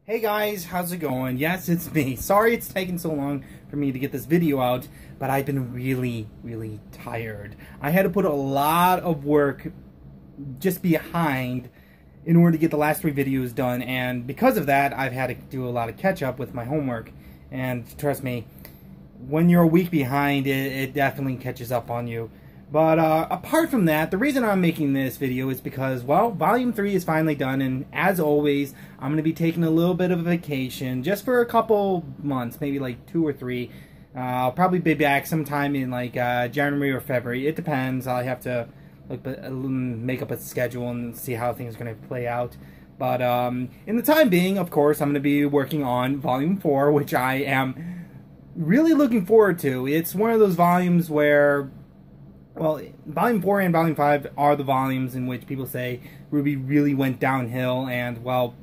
Hey guys, how's it going? Yes, it's me. Sorry it's taken so long for me to get this video out, but I've been really tired. I had to put a lot of work just behind in order to get the last 3 videos done, and because of that, I've had to do a lot of catch up with my homework. And trust me, when you're a week behind, it definitely catches up on you. But apart from that, the reason I'm making this video is because, well, Volume 3 is finally done, and as always, I'm going to be taking a little bit of a vacation, just for a couple months, maybe like 2 or 3. I'll probably be back sometime in like January or February. It depends. I'll have to make up a schedule and see how things are going to play out. But in the time being, of course, I'm going to be working on Volume 4, which I am really looking forward to. It's one of those volumes where, well, Volume 4 and Volume 5 are the volumes in which people say RWBY really went downhill, and, well,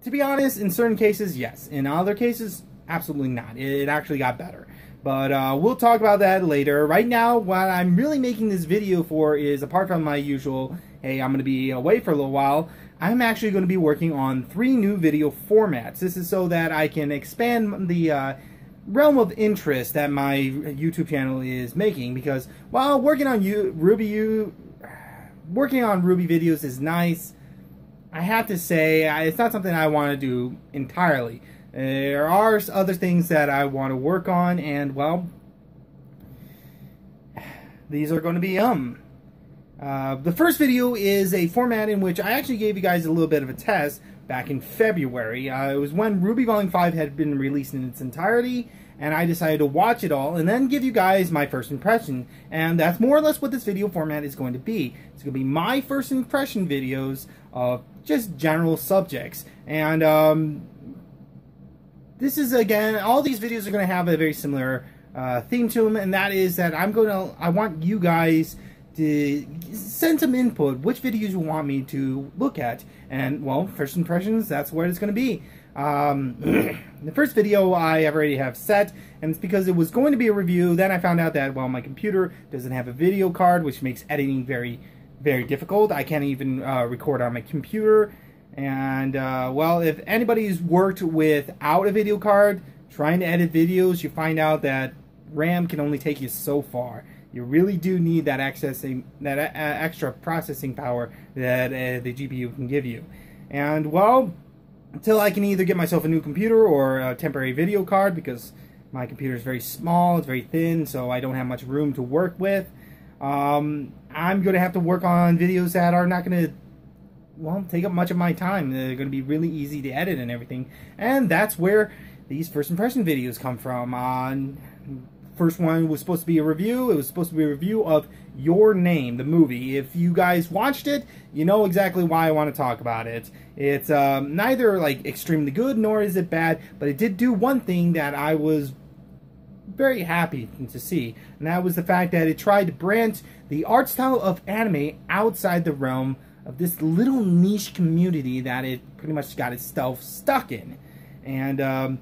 to be honest, in certain cases, yes. In other cases, absolutely not. It actually got better. But we'll talk about that later. Right now, what I'm really making this video for is, apart from my usual, hey, I'm going to be away for a little while, I'm actually going to be working on 3 new video formats. This is so that I can expand the realm of interest that my YouTube channel is making, because while working on RWBY videos is nice, I have to say it's not something I want to do entirely. There are other things that I want to work on, and, well, these are going to be the first video is a format in which I actually gave you guys a little bit of a test back in February. It was when RWBY Volume 5 had been released in its entirety, and I decided to watch it all and then give you guys my first impression. And that's more or less what this video format is going to be. It's going to be my first impression videos of just general subjects. And this is, again, all these videos are going to have a very similar theme to them, and that is that I want you guys to send some input, which videos you want me to look at. And, well, first impressions, that's what it's going to be. The first video I already have set, and it's because it was going to be a review. Then I found out that, well, my computer doesn't have a video card, which makes editing very difficult. I can't even record on my computer. And, well, if anybody's worked without a video card, trying to edit videos, you find out that RAM can only take you so far. You really do need that extra processing power that the GPU can give you. And, well, until I can either get myself a new computer or a temporary video card, because my computer is very small, it's very thin, so I don't have much room to work with, I'm going to have to work on videos that are not going to, well, take up much of my time. They're going to be really easy to edit and everything. And that's where these first impression videos come from. First one was supposed to be a review. It was supposed to be a review of Your Name, the movie. If you guys watched it, you know exactly why I want to talk about it. It's neither like extremely good nor is it bad, but it did do one thing that I was very happy to see, and that was the fact that it tried to branch the art style of anime outside the realm of this little niche community that it pretty much got itself stuck in. And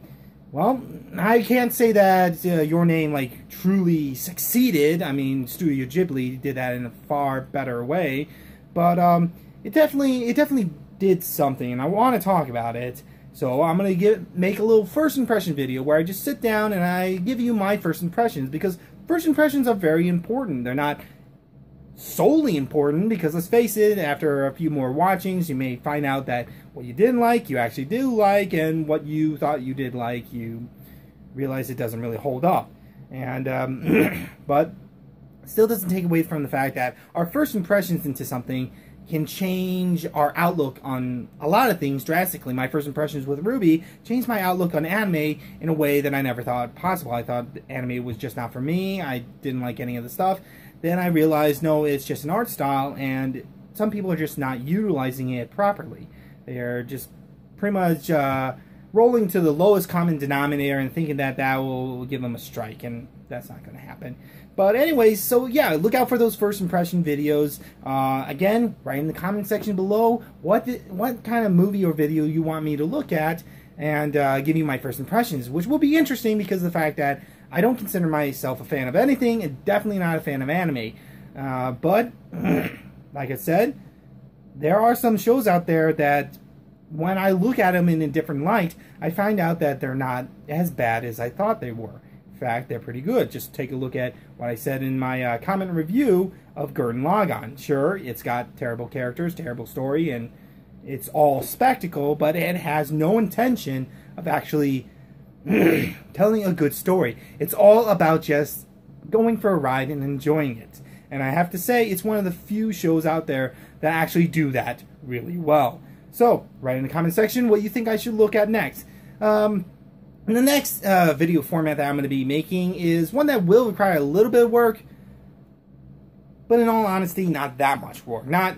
well, I can't say that Your Name like truly succeeded. I mean, Studio Ghibli did that in a far better way, but it definitely did something, and I want to talk about it. So I'm gonna make a little first impression video where I just sit down and I give you my first impressions, because first impressions are very important. They're not solely important, because let's face it, after a few more watchings, you may find out that what you didn't like, you actually do like, and what you thought you did like, you realize it doesn't really hold up. And but still doesn't take away from the fact that our first impressions into something can change our outlook on a lot of things drastically. My first impressions with RWBY changed my outlook on anime in a way that I never thought possible. I thought anime was just not for me. I didn't like any of the stuff. Then I realized, no, it's just an art style, and some people are just not utilizing it properly. They're just pretty much rolling to the lowest common denominator and thinking that that will give them a strike, and that's not going to happen. But anyways, so yeah, look out for those first impression videos. Again, write in the comment section below what kind of movie or video you want me to look at, and give you my first impressions, which will be interesting because of the fact that I don't consider myself a fan of anything, and definitely not a fan of anime. But, like I said, there are some shows out there that when I look at them in a different light, I find out that they're not as bad as I thought they were. In fact, they're pretty good. Just take a look at what I said in my comment review of Gurren Lagann. Sure, it's got terrible characters, terrible story, and it's all spectacle, but it has no intention of actually telling a good story. It's all about just going for a ride and enjoying it. And I have to say, it's one of the few shows out there that actually do that really well. So, write in the comment section what you think I should look at next. The next video format that I'm going to be making is one that will require a little bit of work, but in all honesty, not that much work. Not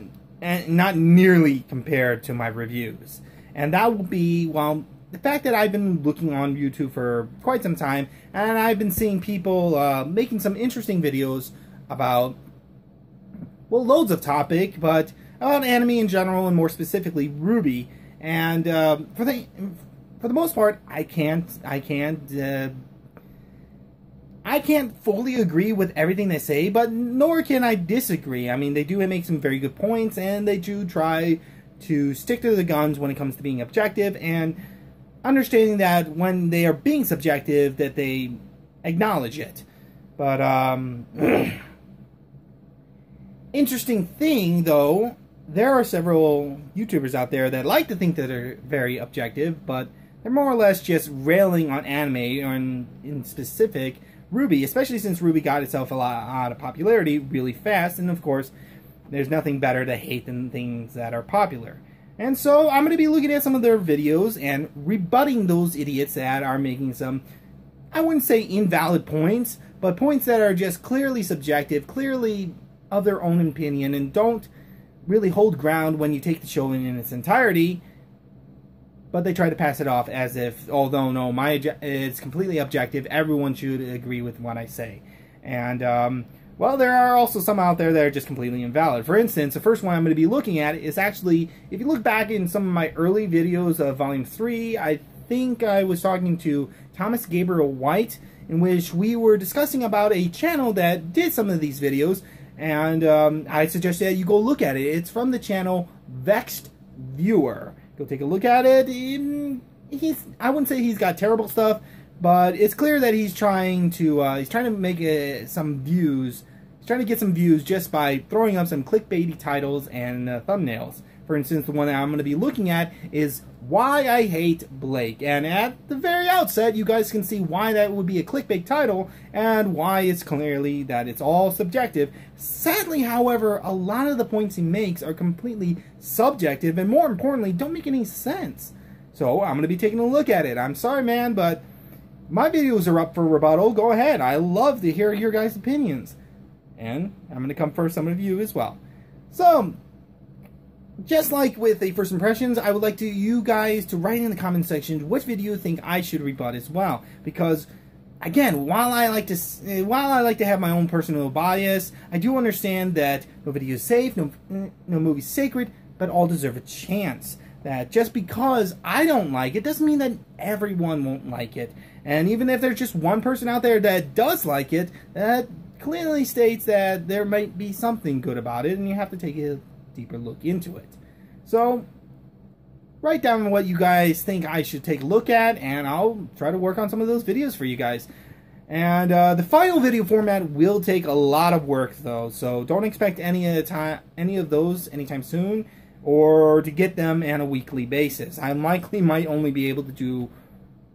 nearly compared to my reviews. And that will be, well, the fact that I've been looking on YouTube for quite some time, and I've been seeing people making some interesting videos about, well, loads of topic, but about anime in general, and more specifically RWBY. And for the most part, I can't fully agree with everything they say, but nor can I disagree. I mean, they do make some very good points, and they do try to stick to the guns when it comes to being objective, and understanding that when they are being subjective, that they acknowledge it. But, interesting thing, though, there are several YouTubers out there that like to think that they're very objective, but they're more or less just railing on anime, or in specific, RWBY, especially since RWBY got itself a lot of popularity really fast, and of course, there's nothing better to hate than things that are popular. And so, I'm going to be looking at some of their videos and rebutting those idiots that are making some, I wouldn't say invalid points, but points that are just clearly subjective, clearly of their own opinion, and don't really hold ground when you take the show in its entirety, but they try to pass it off as if, although no, it's completely objective, everyone should agree with what I say. And, well, there are also some out there that are just completely invalid. For instance, the first one I'm going to be looking at is actually, if you look back in some of my early videos of Volume 3, I think I was talking to Thomas Gabriel White, in which we were discussing about a channel that did some of these videos, and I suggest that you go look at it. It's from the channel Vexed Viewer. Go take a look at it. I wouldn't say he's got terrible stuff, but it's clear that he's trying to make some views. He's trying to get some views just by throwing up some clickbaity titles and thumbnails. For instance, the one that I'm going to be looking at is Why I Hate Blake. And at the very outset, you guys can see why that would be a clickbait title and why it's clearly that it's all subjective. Sadly, however, a lot of the points he makes are completely subjective and, more importantly, don't make any sense. So I'm going to be taking a look at it. I'm sorry, man, but my videos are up for rebuttal. Go ahead. I love to hear your guys' opinions. And I'm going to come for some of you as well. So, just like with the first impressions, I would like you guys to write in the comment section which video you think I should rebut as well. Because, again, while I like to have my own personal bias, I do understand that no video is safe, no movie is sacred, but all deserve a chance. That just because I don't like it doesn't mean that everyone won't like it. And even if there's just one person out there that does like it, that clearly states that there might be something good about it, and you have to take a deeper look into it. So, write down what you guys think I should take a look at, and I'll try to work on some of those videos for you guys. And the final video format will take a lot of work, though, so don't expect any of those anytime soon, or to get them on a weekly basis. I likely might only be able to do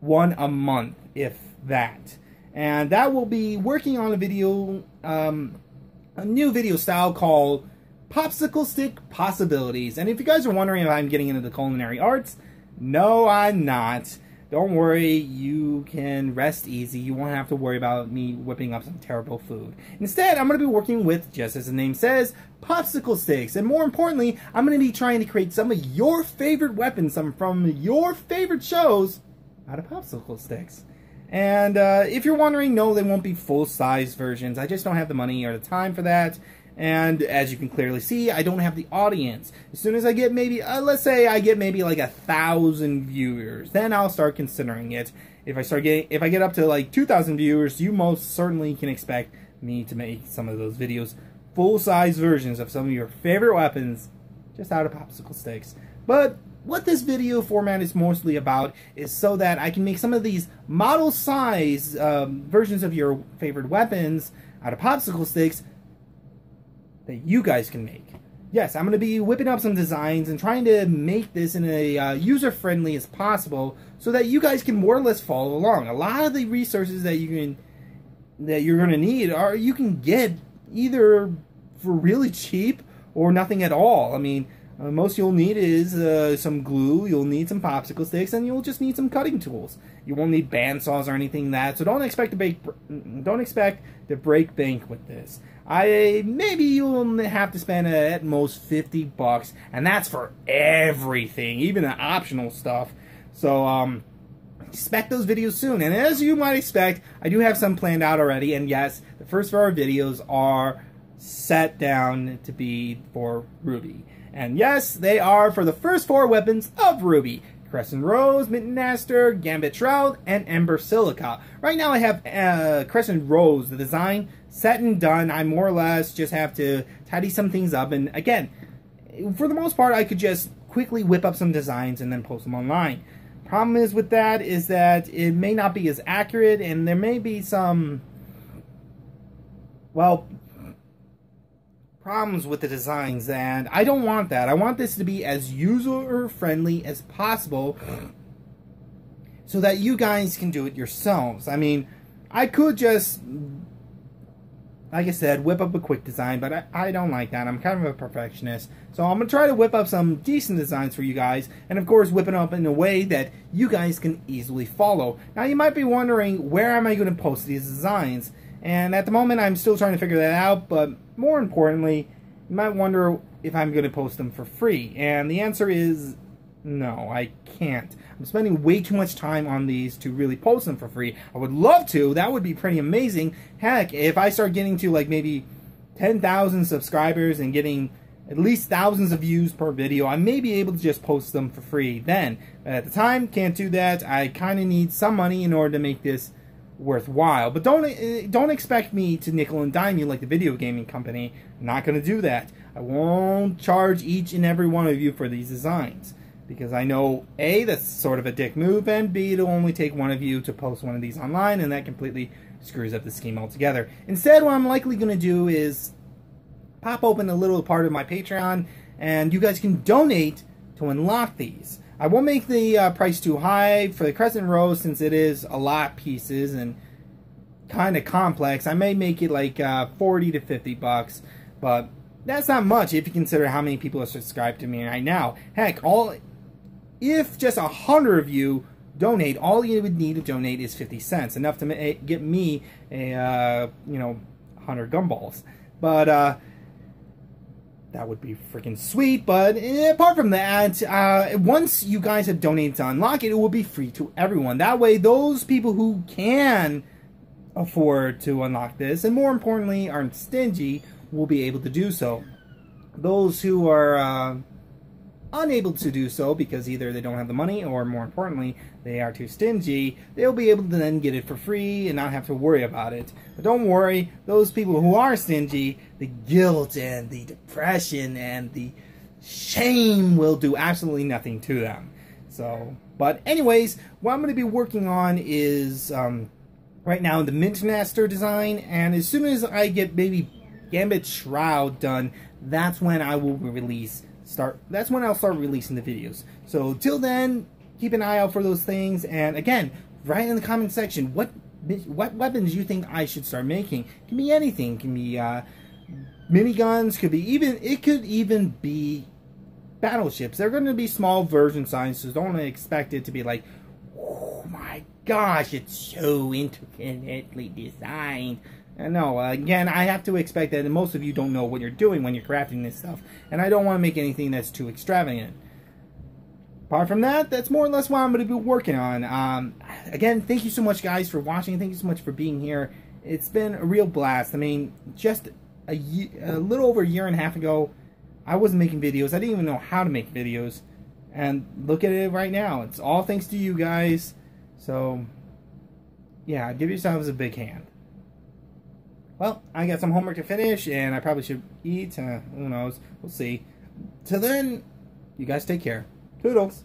one a month, if that. And that will be working on a video, a new video style called Popsicle Stick Possibilities. And if you guys are wondering if I'm getting into the culinary arts, no, I'm not. Don't worry, you can rest easy. You won't have to worry about me whipping up some terrible food. Instead, I'm going to be working with, just as the name says, popsicle sticks. And more importantly, I'm going to be trying to create some of your favorite weapons, some from your favorite shows, out of popsicle sticks. And if you're wondering, no, they won't be full-size versions. I just don't have the money or the time for that. And as you can clearly see, I don't have the audience. As soon as I get maybe, let's say I get maybe like 1,000 viewers, then I'll start considering it. If I get up to like 2,000 viewers, you most certainly can expect me to make some of those videos full-size versions of some of your favorite weapons just out of popsicle sticks. But what this video format is mostly about is so that I can make some of these model size versions of your favorite weapons out of popsicle sticks that you guys can make. Yes, I'm going to be whipping up some designs and trying to make this in a user-friendly as possible so that you guys can more or less follow along. A lot of the resources that you're going to need you can get either for really cheap or nothing at all. I mean, most you'll need is some glue, you'll need some popsicle sticks, and you'll just need some cutting tools. You won't need bandsaws or anything like that, so don't expect to break bank with this. Maybe you'll have to spend at most $50, and that's for everything, even the optional stuff. So expect those videos soon. And as you might expect, I do have some planned out already, and yes, the first of our videos are set down to be for RWBY. And yes, they are for the first 4 weapons of RWBY: Crescent Rose, Mitten Aster, Gambit Shroud, and Ember Silica. Right now I have Crescent Rose, the design, set and done. I more or less just have to tidy some things up. And again, for the most part, I could just quickly whip up some designs and then post them online. Problem is with that is that it may not be as accurate, and there may be some, well, problems with the designs, and I don't want that. I want this to be as user-friendly as possible so that you guys can do it yourselves. I mean, I could just, like I said, whip up a quick design, but I don't like that. I'm kind of a perfectionist. So I'm going to try to whip up some decent designs for you guys, and of course whip it up in a way that you guys can easily follow. Now you might be wondering, where am I going to post these designs? And at the moment I'm still trying to figure that out, but more importantly, you might wonder if I'm going to post them for free. And the answer is no, I can't. I'm spending way too much time on these to really post them for free. I would love to. That would be pretty amazing. Heck, if I start getting to like maybe 10,000 subscribers and getting at least thousands of views per video, I may be able to just post them for free then. But at the time, can't do that. I kind of need some money in order to make this worthwhile. But don't expect me to nickel and dime you like the video gaming company. I'm not going to do that. I won't charge each and every one of you for these designs, because I know A, that's sort of a dick move, and B, it'll only take one of you to post one of these online, and that completely screws up the scheme altogether. Instead, what I'm likely going to do is pop open a little part of my Patreon, and you guys can donate to unlock these. I won't make the price too high for the Crescent Rose, since it is a lot of pieces and kind of complex. I may make it like 40 to 50 bucks, but that's not much if you consider how many people are subscribed to me right now. Heck, if just 100 of you donate, all you would need to donate is 50 cents, enough to get me a 100 gumballs. But that would be freaking sweet. But apart from that, once you guys have donated to unlock it, it will be free to everyone. That way, those people who can afford to unlock this, and more importantly, aren't stingy, will be able to do so. Those who are unable to do so because either they don't have the money, or more importantly, they are too stingy, they'll be able to then get it for free and not have to worry about it. But don't worry, those people who are stingy, the guilt and the depression and the shame will do absolutely nothing to them. So, but anyways, what I'm going to be working on is right now the Mitten Aster design, and as soon as I get maybe Gambit Shroud done, that's when I will that's when I'll start releasing the videos. So till then, keep an eye out for those things, and again, write in the comment section what weapons you think I should start making. It can be anything. It can be miniguns, it could even be battleships. They're going to be small version sizes, so don't expect it to be like, oh my gosh, it's so intricately designed. No, again, I have to expect that most of you don't know what you're doing when you're crafting this stuff, and I don't want to make anything that's too extravagant. Apart from that, that's more or less what I'm going to be working on. Again, thank you so much, guys, for watching. Thank you so much for being here. It's been a real blast. I mean, just a little over a year and a half ago, I wasn't making videos. I didn't even know how to make videos, and look at it right now. It's all thanks to you guys. So, yeah, give yourselves a big hand. Well, I got some homework to finish, and I probably should eat. Who knows? We'll see. Till then, you guys take care. Toodles.